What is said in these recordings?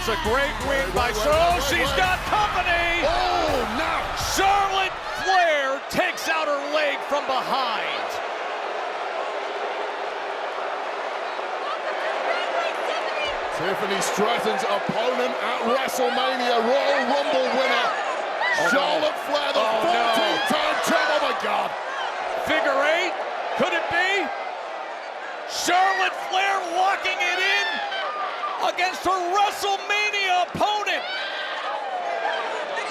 That's a great win by Charlotte. She's got company. Oh, now Charlotte Flair takes out her leg from behind. Tiffany Stratton's opponent at WrestleMania, Royal Rumble winner, Charlotte Flair, the 14-time champ. Oh my God! Figure eight. Could it be? Charlotte Flair locking it in against her WrestleMania opponent.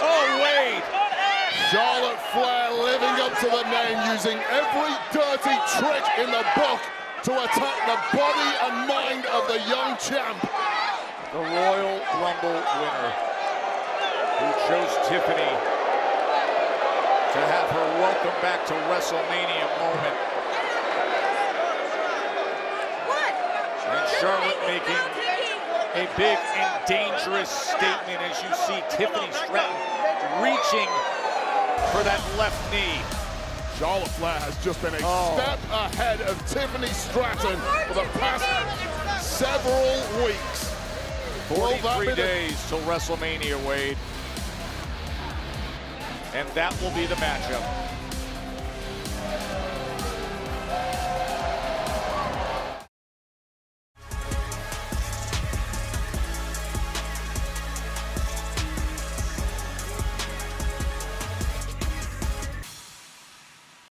Oh, Wade. Charlotte Flair living up to the name, using every dirty trick in the book to attack the body and mind of the young champ. The Royal Rumble winner, who chose Tiffany to have her welcome back to WrestleMania moment. And Charlotte making a big and dangerous statement as you see Tiffany Stratton reaching for that left knee. Charlotte Flair has just been a step ahead of Tiffany Stratton for the past several weeks. 43 days till WrestleMania, Wade. And that will be the matchup.